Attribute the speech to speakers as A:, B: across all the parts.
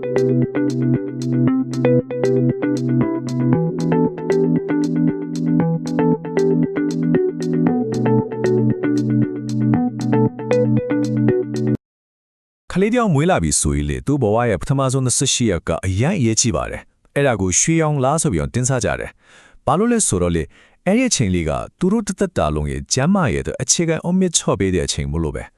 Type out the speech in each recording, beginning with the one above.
A: ခလေးတယောက်မွေးလာပြီဆိုရင်လေသူ့ဘဝရဲ့ပထမဆုံး28ရက်ကအရင်အရေးကြီးပါတယ်အဲ့ဒါကိုရွှေရောင်လားဆိုပြီးတော့တင်းစားကြတယ်ဘာလို့လဲဆိုတော့လေအဲ့ဒီအချိန်လေးကသူတို့တသက်တာလုံးရဲ့ကျမ်းမာရဲ့အခြေခံအမြင့်ချော့ပေးတဲ့အချိန်မို့လို့ပဲ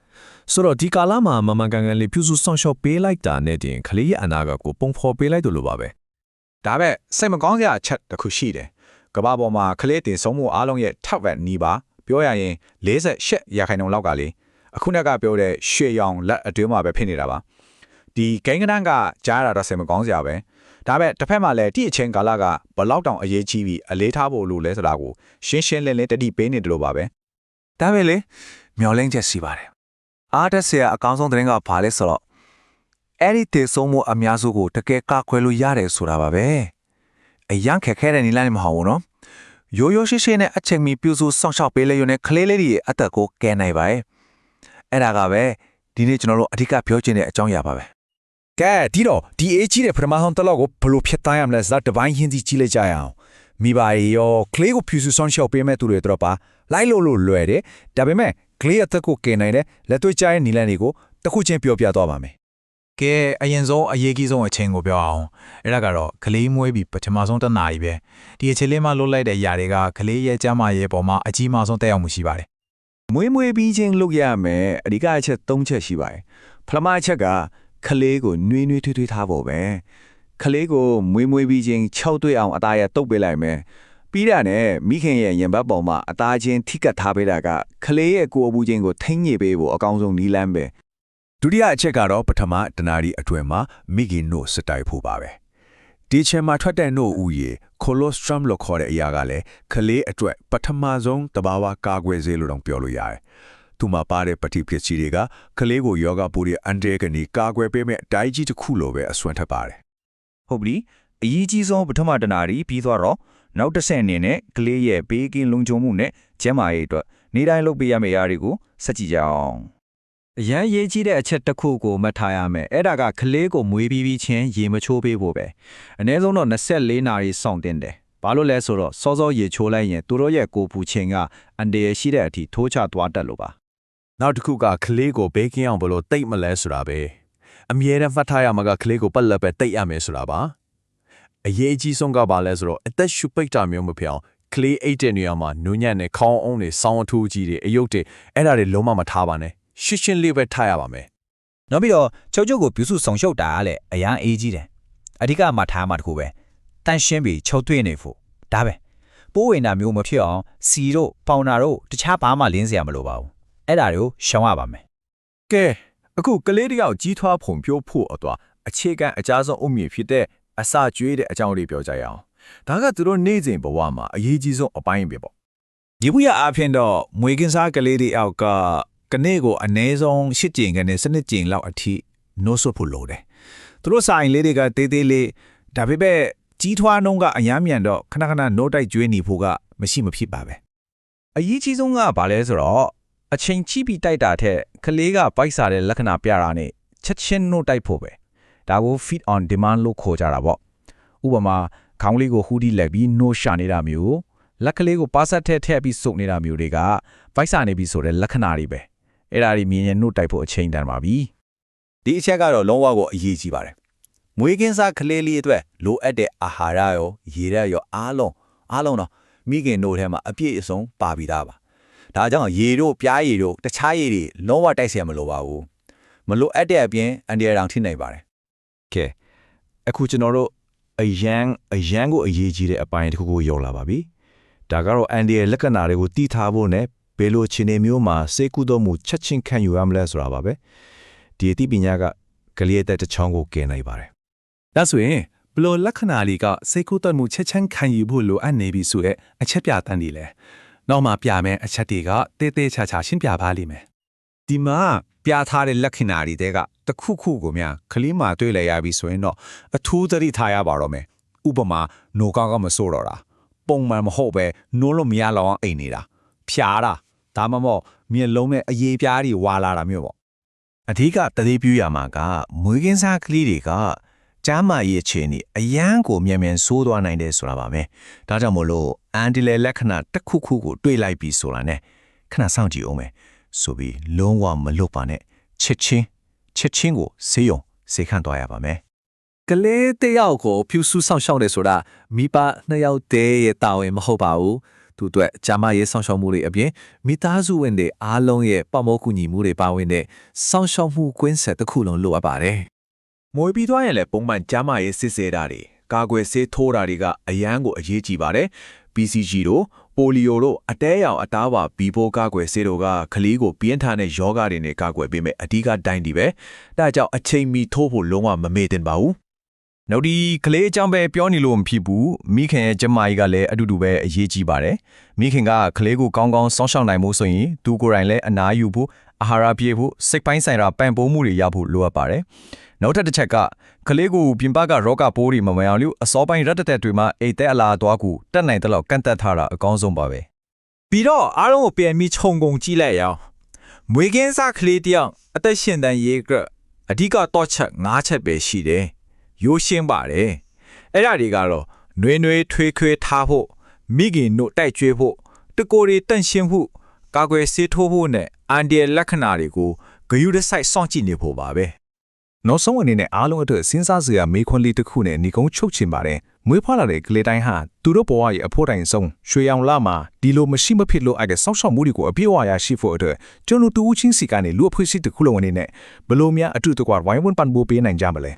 A: ဆိုတော့ဒီကာလမှာမမကန်ကန်လေးပြုစုဆောင်ရှောက်ပေးလိုက်တာနဲ့တင်ခလေးရဲ့အနာဂတ်ကိုပုံဖော်ပေးလိုက်တယ်လို့ပါပဲ
B: ဒါပဲစိတ်မကောင်းစရာအချက်တစ်ခုရှိတယ်ကမ္ဘာပေါ်မှာခလေးတင်ဆုံးမှုအားလုံးရဲ့ထောက်ဝက်နီးပါပြောရရင်48ရာခိုင်နှုန်းလောက်ကလေအခုနကပြောတဲ့ရွှေရောင်လက်အတွင်းမှာပဲဖြစ်နေတာပါဒီဂိမ်းကနန်းကကြားရတာတော့စိတ်မကောင်းစရာပဲဒါပဲတစ်ဖက်မှာလည်းဒီအချင်းကာလကဘလောက်တောင်အရေးကြီးပြီးအလေးထားဖို့လို့လဲဆိုတာကိုရှင်းရှင်းလင်းလင်းတတိပေးနေတယ်လို့ပါပဲ
C: ဒါပဲလေမျောလင်းချက်ရှိပါတယ်အားတက်စရာအကောင်းဆုံးသတင်းကဘာလဲဆိုတော့အဲ့ဒီတေဆုံးမှုအများစုကိုတကယ်ကခွဲလို့ရတယ်ဆိုတာပါပဲအရန်ခက်ခဲတဲ့နည်းလမ်းမဟုတ်ဘူးနော်ရိုးရိုးရှင်းရှင်းနဲ့အချိန်မီပြုစုစောင့်ရှောက်ပေးလိုက်ရုံနဲ့ကလေးလေးတွေအသက်ကိုကယ်နိုင်ပါရဲ့အဲ့ဒါကပဲဒီနေ့ကျွန်တော်တို့အဓိကပြောချင်တဲ့အကြောင်းအရာပါပဲ
D: ကဲဒီတော့ဒီအေးကြီးတဲ့ပထမဆုံးတလောက်ကိုဘယ်လိုဖြတ်တိုင်းရမလဲဇာတ်တပိုင်းဟင်းစီကြီးလိုက်ကြရအောင်မိဘရောကလေးကိုဖြူစုဆောင်ရှောက်ပေးမဲ့သူတွေတော့ပါလိုက်လို့လွယ်တယ်ဒါပေမဲ့ကလေးအသက်ကိုကယ်နိုင်တဲ့လက်တွေ့ကျတဲ့နီလန်တွေကိုတစ်ခုချင်းပြောပြသွားပါမယ်က
B: ဲအရင်ဆုံးအရေးကြီးဆုံးအချိန်ကိုပြောအောင်အဲ့ဒါကတော့ကလေးမွေးပြီးပထမဆုံးတစ်နာရီပဲဒီအချိန်လေးမှလွတ်လိုက်တဲ့ຢာတွေကကလေးရဲ့ကျန်းမာရေးပေါ်မှာအကြီးမားဆုံးတက်ရောက်မှုရှိပါတယ်မ
C: ွေးပြီးချင်းလုပ်ရမယ်အဓိကအချက်3ချက်ရှိပါတယ်ပထမအချက်ကခလေးကိုနှွေးထွေးထားဖို့ပဲခလေးကိုမွေးပြီးချင်း6တွေ့အောင်အသားရတုပ်ပေးလိုက်မယ်ပြီးတာနဲ့မိခင်ရဲ့ရင်ဘတ်ပေါ်မှာအသားချင်းထိကတ်ထားပေးတာကခလေးရဲ့ကိုယ်အပူချင်းကိုထိန်းညစ်ပေးဖို့အကောင်းဆုံးနည်းလမ်းပဲဒ
A: ုတိယအချက်ကတော့ပထမတနာရီအတွင်းမှာမိခင်နို့စတိုက်ဖို့ပါပဲဒီချိန်မှာထွက်တဲ့နို့ဦးရေကိုလိုစထရမ်လို့ခေါ်တဲ့အရာကလည်းခလေးအတွက်ပထမဆုံးတဘာဝကာကွယ်ဆေးလို့တော့ပြောလို့ရတယ်သူမှာပါတဲ့ပဋိပစ္စည်းတွေကခလေးကိုယောဂပူတဲ့အန်တဲကနေကာကွယ်ပေးမဲ့အတိုင်းကြီးတစ်ခုလိုပဲအစွမ်းထက်ပါတယ်ဟ
E: ုတ်ပြီအရေးကြီးဆုံးပထမတနာရီပြီးသွားတော့နောက်တစ်ဆင့်အနေနဲ့ကလေးရဲ့ဘေးကင်းလုံခြုံမှုနဲ့ကျန်းမာရေးအတွက်နေ့တိုင်းလုပ်ပေးရမယ့်အရာတွေကိုစက်ကြည့်ကြအောင်အရန်ရေးကြီးတဲ့အချက်တစ်ခုကိုမှတ်ထားရမယ်အဲ့ဒါကကလေးကိုမွေးပြီးချင်းရေမချိုးပေးဖို့ပဲအနည်းဆုံးတော့24နာရီစောင့်တင်တယ်ဘာလို့လဲဆိုတော့စောစောရေချိုးလိုက်ရင်သူတို့ရဲ့ကိုယ်ပူခြင်းကအန်တရာယ်ရှိတဲ့အထိထိုးချသွားတတ်လို့ပါ
A: နောက်တစ်ခုကခလေးကိုဘေးကင်းအောင်ဘလို့တိတ်မလဲဆိုတာပဲအမြဲတမ်းမှတ်ထားရမှာကခလေးကိုပတ်လက်ပဲတိတ်ရမယ်ဆိုတာပါအရေးကြီးဆုံးကဘာလဲဆိုတော့အသက်ရှူပိတ်တာမျိုးမဖြစ်အောင်ကလေးအိတ်တဲ့နေရာမှာနူးညံ့တဲ့ခေါင်းအုံးတွေစောင်းအထူးကြီးတွေအယုတ်တွေအဲ့ဒါတွေလုံးဝမထားပါနဲ့ရှင်းရှင်းလေးပဲထားရပါမယ်
E: နောက်ပြီးတော့ချုပ်ချုပ်ကိုပြုစုဆောင်ရှုပ်တာကလည်းအရန်အေးကြီးတယ်အဓိကမှထားမှာတခုပဲတန့်ရှင်းပြီးချုပ်တွေ့နေဖို့ဒါပဲပိုးဝင်တာမျိုးမဖြစ်အောင်စီတို့ပေါင်နာတို့တခြားဘာမှလင်းစရာမလိုပါဘူးအဲ့ဒါတွေကိုရှောင်ရပါမယ်
A: ကဲအခုကလေးတယောက်ကြီးထွားဖုံပြိုးဖို့အတွက်အခြေခံအကြားဆုံးအုတ်မြစ်ဖြစ်တဲ့အစာကျွေးတဲ့အကြောင်းလေးပြောကြရအောင်ဒါကသူတို့နေ့စဉ်ဘဝမှာအရေးကြီးဆုံးအပိုင်းပဲပေါ့ဒ
D: ီဘူးရအဖြစ်တော့မွေကင်းစားကလေးတွေအောက်ကကနေကိုအနည်းဆုံး10ကြိမ်ကနေ12ကြိမ်လောက်အထိနိုးဆွဖို့လိုတယ်သူတို့ဆိုင်လေးတွေကတေးသေးလေးဒါပေမဲ့ကြီးထွားနှုန်းကအများမြန်တော့ခဏနိုးတိုက်ကျွေးနေဖို့ကမရှိမဖြစ်ပါပဲအ
E: ရေးကြီးဆုံးကဘာလဲဆိုတော့အချိန်ချိပြီးတိုက်တာထက်ကလေးကပိုက်စားတဲ့လက္ခဏာပြတာနဲ့ချက်ချင်းနိုးတိုက်ဖို့ပဲဒါကို feed on demand လို့ခေါ်ကြတာပေါ့ဥပမာခေါင်းလေးကိုဟူးဒီလက်ပြီးနိုးရှာနေတာမျိုးလက်ကလေးကိုပါဆက်ထည့်ပြီးစုပ်နေတာမျိုးတွေကပိုက်စားနေပြီဆိုတဲ့လက္ခဏာတွေပဲအဲ့ဒါတွေမြင်ရင်နို့တိုက်ဖို့အချိန်တန်ပါပြီ
C: ဒီအချက်ကတော့လုံးဝကိုအရေးကြီးပါတယ်မွေးကင်းစားကလေးလေးအတွက်လိုအပ်တဲ့အာဟာရရောရေဓာတ်ရောအားလုံးတော့မိခင်တို့ထဲမှာအပြည့်အစုံပါပြီးသားပါဒါကြောင့်ရေတို့ပြားရည်တို့တခြားရည်တွေလုံးဝတိုက်เสียမလိုပါဘူးမလိုအပ်တဲ့အပြင်အန်ဒီရတောင်ထိနိုင်ပါတယ်
D: ကဲအခုကျွန်တော်တို့အရန်ကိုအရေးကြီးတဲ့အပိုင်းတစ်ခုကိုရောက်လာပါပြီဒါကတော့အန်ဒီရလက္ခဏာတွေကိုတီးထားဖို့နဲ့ဘယ်လိုခြေနေမျိုးမှာစေကုသို့မှုချက်ချင်းခံယူရမလဲဆိုတာပါပဲဒီအသိပညာကကလေးတဲ့တစ်ချောင်းကိုကယ်နိုင်ပါတယ်ဒ
A: ါဆိုရင်ဘယ်လိုလက္ခဏာတွေကစေကုသို့မှုချက်ချင်းခံယူဖို့လိုအပ်နေပြီဆိုတဲ့အချက်ပြတန်းနေလဲနောက်မှပြမယ်အချက်တွေကတေးသေးချာချာရှင်းပြပါလိမ့်မယ်ဒ
D: ီမှာပြထားတဲ့လက္ခဏာတွေတဲကတစ်ခုခုကိုများခလေးမှာတွေ့လိုက်ရပြီဆိုရင်တော့အထူးသတိထားရပါတော့မယ်ဥပမာနိုကောင်းကမစိုးတော့တာပုံမှန်မဟုတ်ပဲနိုးလို့မရလောက်အောင်အိမ်နေတာဖြားတာဒါမှမဟုတ်မျက်လုံးနဲ့အရေးပြားတွေဝါလာတာမျိုးပေါ့အ
A: ဓိကတတိပြုရမှာကမွေးကင်းစားကလေးတွေကကျ
C: ကျမ်းမာရေးအခြေအနေအရန်ကိုမြန်မြန်ဆိုးသွားနိုင်တယ်ဆိုတာပါပဲဒါကြောင့်မို့လို့အန်တီလေလက္ခဏာတစ်ခုခုကိုတွေးလိုက်ပြီးဆိုတာနဲ့ခဏစောင့်ကြည့်အောင်မယ်ဆိုပြီးလုံးဝမလွတ်ပါနဲ့ချက်ချင်းကိုဆေးရုံဆေးခန့်သွားရပါမယ်
A: ကလေးတစ်ယောက်ကိုဖြူဆူဆောင်ရှောက်တယ်ဆိုတာမိဘနှစ်ယောက်တည်းရဲ့တာဝန်မဟုတ်ပါဘူးသူတို့ကျမရေးဆောင်ရှောက်မှုတွေအပြင်မိသားစုဝင်တွေအားလုံးရဲ့ပတ်မောကူညီမှုတွေပါဝင်တဲ့ဆောင်ရှောက်မှုကွင်းဆက်တစ်ခုလုံးလိုအပ်ပါတယ်
B: မွေးပြီးသွားရင်လည်းပုံမှန်ကျန်းမာရေးစစ်ဆေးတာတွေကာကွယ်ဆေးထိုးတာတွေကအရန်ကိုအရေးကြီးပါတယ် BCG တို့ပိုလီယိုတို့အတဲရောင်အသားပါဘီပိုကာကွယ်ဆေးတို့ကကလေးကိုပြင်းထန်တဲ့ယောဂတွေနဲ့ကာကွယ်ပေးမယ်အဓိကတိုင်းဒီပဲဒါကြောင့်အချိန်မီထိုးဖို့လုံးဝမမေ့သင့်ပါဘူး
E: နောက်ဒီကလေးအကြောင်းပဲပြောနေလို့မဖြစ်ဘူးမိခင်ရဲ့ကျမကြီးကလည်းအတူတူပဲအရေးကြီးပါတယ်မိခင်ကကလေးကိုကောင်းကောင်းစောင့်ရှောက်နိုင်မှုဆိုရင်သူကိုယ်တိုင်လည်းအနားယူဖို့အာဟာရပြည့်ဖို့စိတ်ပိုင်းဆိုင်ရာပံ့ပိုးမှုတွေရဖို့လိုအပ်ပါတယ်နောက်ထပ်တစ်ချက်ကကလေးကိုပြင်ပကရောဂါပိုးတွေမဝင်အောင်လို့အစောပိုင်းရက်တက်တွေမှာအိတ်သက်အလားသွားကူတက်နိုင်တဲ့လောက်ကန့်သက်ထားတာအကောင်းဆုံးပါပဲ
F: ပြီးတော့အားလုံးကိုပြန်ပြီးခြုံကုန်ကြည့်လိုက်ရအောင်မွေးကင်းစားကလေးတယောက်အသက်ရှင်တန်ရေးကအဓိကတော့ချက်၅ချက်ပဲရှိတယ်ရိုးရှင်းပါတယ်အဲ့ဒါတွေကတော့နှွေးထွေးခွေးထားဖို့မိခင်တို့တိုက်ကျွေးဖို့တကိုယ်တွေတန့်ရှင်းဖို့ကာကွယ်ဆေးထိုးဖို့နဲ့အန်ဒီရဲ့လက္ခဏာတွေကိုဂရုတစိုက်စောင့်ကြည့်နေဖို့ပါပဲ
C: နောက်ဆုံးအနေနဲ့အားလုံးအတွက်စဉ်းစားစရာမေးခွန်းလေးတစ်ခုနဲ့ညီကုန်းချုပ်ချင်ပါတယ်မွေးဖွားလာတဲ့ကလေးတိုင်းဟာသူတို့ဘဝရဲ့အဖို့တိုင်းဆုံးရွှေရောင်လာမှာဒီလိုမရှိမဖြစ်လို့အဲ့တဲ့စောင့်ရှောက်မှုတွေကိုအပြည့်အဝရရှိဖို့အတွက်ကျွန်တော်တူဦးချင်းစီကနေလူအဖွဲ့အစည်းတစ်ခုလုံးအနေနဲ့ဘယ်လိုများအတူတကွဝိုင်းဝန်းပံ့ပိုးပေးနိုင်ကြမလဲ